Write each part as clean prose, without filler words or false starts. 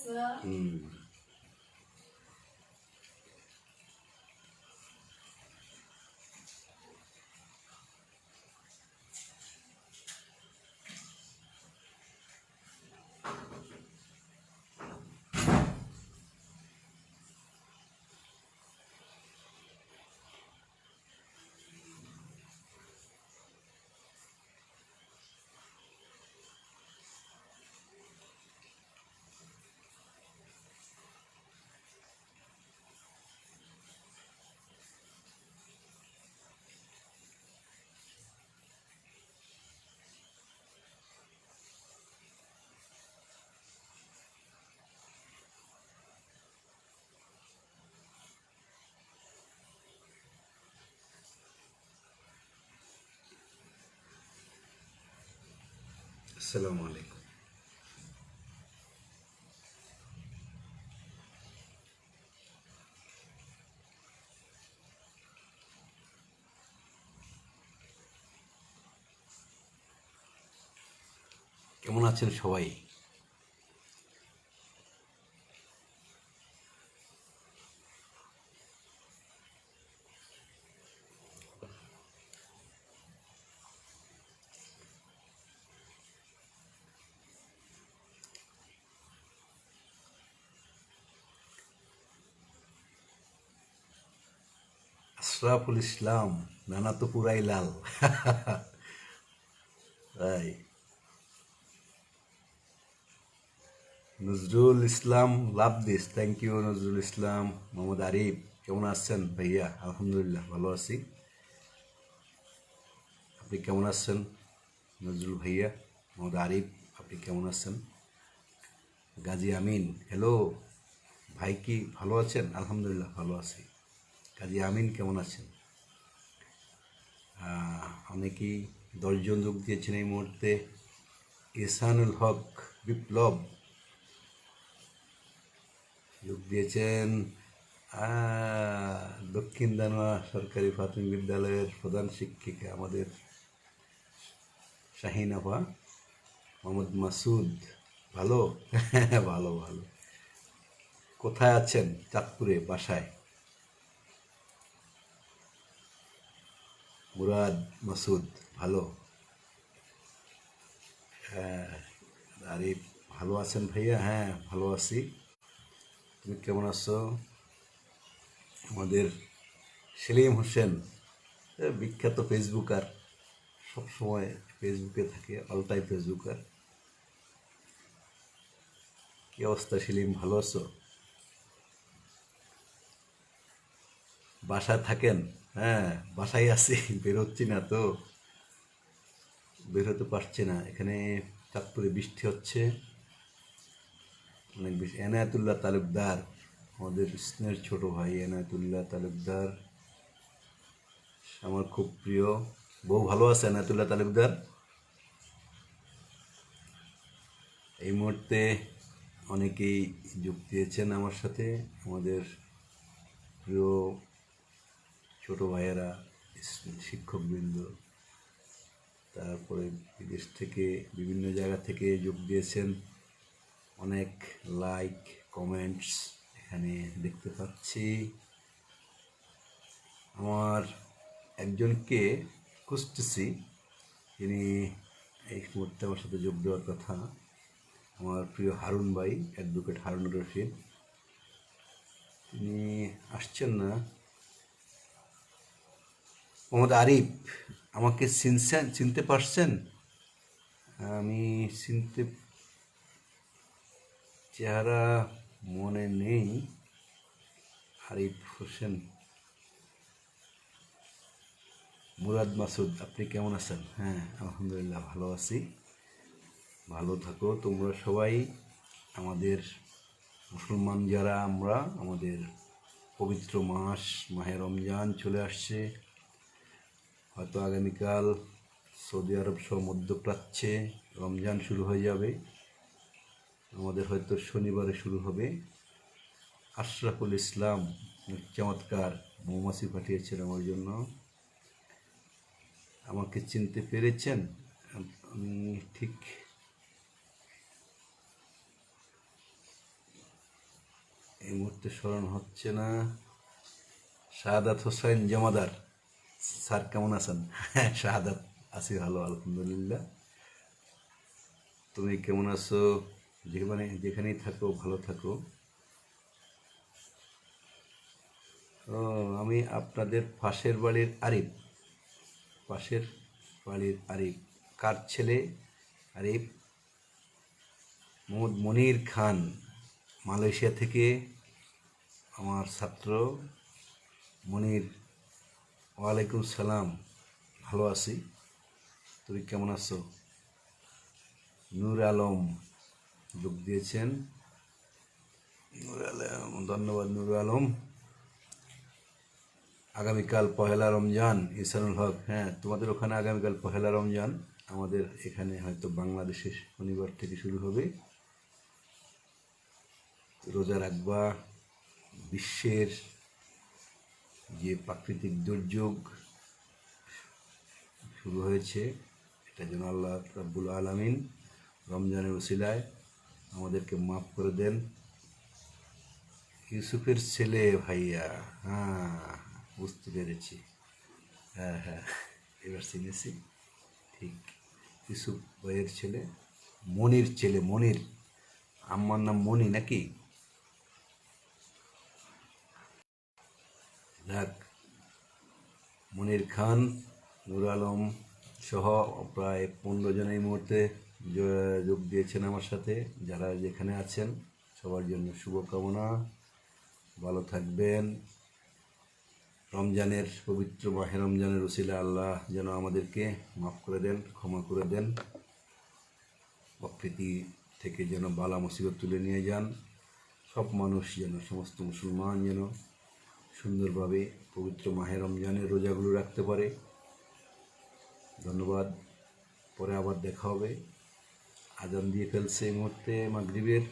হুম। আসসালামু আলাইকুম। কেমন আছেন সবাই? আশরাফুল ইসলাম, নানা তো পুরাই লাল। তাই Nazrul Islam, love this, thank you Nazrul Islam. Mohammad Arif, কেমন আছেন ভাইয়া? আলহামদুলিল্লাহ ভালো আছি। আপনি কেমন আছেন নজরুল ভাইয়া? মোহাম্মদ আরিফ, আপনি কেমন আছেন? গাজী আমিন, হ্যালো ভাই, কি ভালো আছেন? আলহামদুলিল্লাহ ভালো আছি। গাজী আমিন কেমন আছেন? অনেকেই 10 জন যোগ দিয়েছেন এই মুহূর্তে। ইহসানুল হক বিপ্লব যোগ দিয়েছেন। দক্ষিণ দানোয়া সরকারি প্রাথমিক বিদ্যালয়ের প্রধান শিক্ষিকা আমাদের শাহিন আপা। মোহাম্মদ মাসুদ, ভালো। ভালো ভালো। কোথায় আছেন? চাঁদপুরে বাসায়। মুরাদ মাসুদ, ভালো। আরে ভালো আছেন ভাইয়া? হ্যাঁ ভালো আছি। তুমি কেমন আছো? আমাদের সেলিম হোসেন, বিখ্যাত ফেসবুকার, সবসময় ফেসবুকে থাকে, অল টাইম ফেসবুকার। কি অবস্থা সেলিম, ভালো আছো? বাসায় থাকেন? হ্যাঁ বাসায় আছি, বেরোচ্ছি না তো, বের হতে পারছি না। এখানে চাঁদপুরে বৃষ্টি হচ্ছে অনেক বেশি। এনায়েতুল্লাহ তালুকদার, আমাদের স্নেহের ছোট ভাই এনায়েতুল্লাহ তালুকদার, আমার খুব প্রিয়। বউ ভালো আছে এনায়েতুল্লাহ তালুকদার? এই মুহূর্তে অনেকেই যোগ দিয়েছেন আমার সাথে, আমাদের প্রিয় ছোট ভাইয়েরা, শিক্ষকবৃন্দ, তারপরে বিদেশ থেকে বিভিন্ন জায়গা থেকে যোগ দিয়েছেন। অনেক লাইক কমেন্টস এখানে দেখতে পাচ্ছি। আমার একজনকে খুঁজতেছি, যিনি এই মুহূর্তে আমার সাথে যোগ দেওয়ার কথা, আমার প্রিয় হারুন ভাই, অ্যাডভোকেট হারুন রশিদ। তিনি আসছেন না। মোহাম্মদ আরিফ, আমাকে চিনতে পারছেন? আমি চিনতে, চেহারা মনে নেই। আরিফ হোসেন, মুরাদ মাসুদ, আপনি কেমন আছেন? হ্যাঁ আলহামদুলিল্লাহ ভালো আছি। ভালো থাকো তোমরা সবাই। আমাদের মুসলমান যারা আমরা, আমাদের পবিত্র মাস মাহে রমজান চলে আসছে। হয়তো আগামীকাল সৌদি আরব সহ মধ্যপ্রাচ্যে রমজান শুরু হয়ে যাবে। আমাদের হয়তো শনিবারে শুরু হবে। আশরাফুল ইসলাম চমৎকার মৌমাছি পাঠিয়েছেন আমার জন্য। আমাকে চিনতে পেরেছেন? আমি ঠিক এই মুহূর্তে স্মরণ হচ্ছে না। শাহাদাত হোসেন জমাদার স্যার কেমন আছেন? হ্যাঁ, শাহাদাত আছি ভালো, আলহামদুলিল্লাহ। তুমি কেমন আছো? যেখানেই থাকো ভালো থাকো। ও, আমি আপনাদের পাশের বাড়ির আরিফ। পাশের বাড়ির আরিফ কার ছেলে? আরিফ মোহাম্মদ মনির খান, মালয়েশিয়া থেকে আমার ছাত্র মনির। ওয়ালাইকুম সালাম, ভালো আছি। তুমি কেমন আছো? নূর আলম যোগ দিয়েছেন। নূর আলম, ধন্যবাদ নূর আলম। আগামীকাল পহেলা রমজান, ইসানুল হক। হ্যাঁ, তোমাদের ওখানে আগামীকাল পহেলা রমজান, আমাদের এখানে হয়তো বাংলাদেশে শনিবার থেকে শুরু হবে। রোজা রাখবা। বিশ্বের যে প্রাকৃতিক দুর্যোগ শুরু হয়েছে, এটা যেন আল্লাহ রাব্বুল আলামিন রমজানের উসিলায় আমাদেরকে মাফ করে দেন। ইউসুফের ছেলে ভাইয়া, হ্যাঁ বুঝতে পেরেছি। হ্যাঁ হ্যাঁ, এবার চিনেছি, ঠিক। ইউসুফ ভাইয়ের ছেলে, মনির ছেলে, মনির। আমার নাম মনি নাকি? যাক, মনির খান, নূর আলম সহ প্রায় 15 জন এই মুহূর্তে যোগ দিয়েছেন আমার সাথে। যারা যেখানে আছেন সবার জন্য শুভকামনা, ভালো থাকবেন। রমজানের পবিত্র মাহে রমজানের উসিলা আল্লাহ যেন আমাদেরকে মাফ করে দেন, ক্ষমা করে দেন। প্রকৃতি থেকে যেন বালা মুসিবত তুলে নিয়ে যান। সব মানুষ যেন, সমস্ত মুসলমান যেন সুন্দরভাবে পবিত্র মাহে রমজানের রোজাগুলো রাখতে পারে। ধন্যবাদ। পরে আবার দেখা হবে। আজান দিয়ে ফেলছে এই মুহূর্তে মাগরিবের,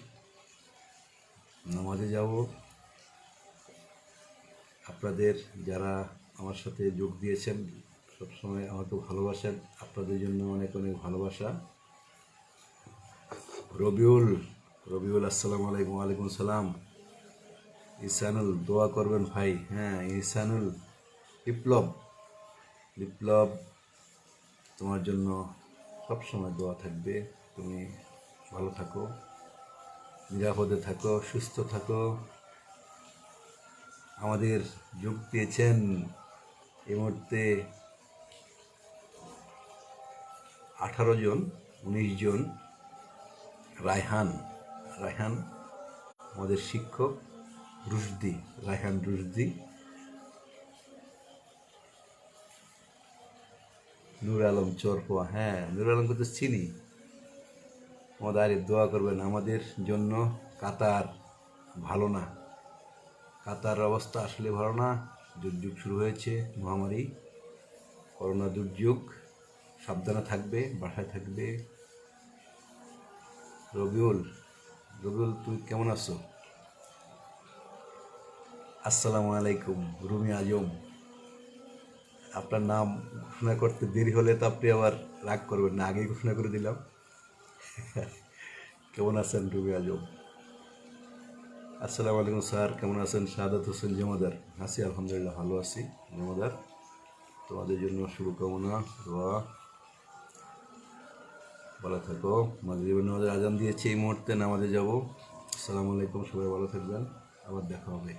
নামাজে যাব। আপনাদের যারা আমার সাথে যোগ দিয়েছেন, সবসময় আমাকে ভালোবাসেন, আপনাদের জন্য অনেক অনেক ভালোবাসা। রবিউল, রবিউল আসসালামু আলাইকুম। ওয়ালাইকুম সালাম। ইসানুল, দোয়া করবেন ভাই। হ্যাঁ, ইসানুল। বিপ্লব, বিপ্লব তোমার জন্য সবসময় দোয়া থাকবে। তুমি ভালো থাকো, নিরাপদে থাকো, সুস্থ থাকো। আমাদের যোগ দিয়েছেন এই মুহূর্তে 18 জন, 19 জন। রায়হান, রায়হান আমাদের শিক্ষক, রুশদি, রায়হান রুশদি। নূর আলম চরপোয়া, হ্যাঁ নূর আলমকে তো চিনি। আমাদের আরিফ দোয়া করবেন আমাদের জন্য। কাতার ভালো না, কাতার অবস্থা আসলে ভালো না। দুর্যোগ শুরু হয়েছে, মহামারী, করোনা দুর্যোগ। সাবধানে থাকবে, বাসায় থাকবে। রবিউল, রবিউল তুমি কেমন আছো? আসসালামু আলাইকুম। রুমি আজম, আপনার নাম ঘোষণা করতে দেরি হলে তো আপনি আবার রাগ করবেন না, আগেই ঘোষণা করে দিলাম। কেমন আছেন রুমি আজম? আসসালামু আলাইকুম স্যার, কেমন আছেন? শাহাদাত হোসেন জমাদার, আছি আলহামদুলিল্লাহ, ভালো আছি জমাদার। তোমাদের জন্য শুভকামনা, দোয়া। ভালো থাকো। মাগরিবের নামাজের আজান দিয়েছি এই মুহূর্তে, নামাজে যাব। আসসালামু আলাইকুম, সবাই ভালো থাকবেন, আবার দেখা হবে।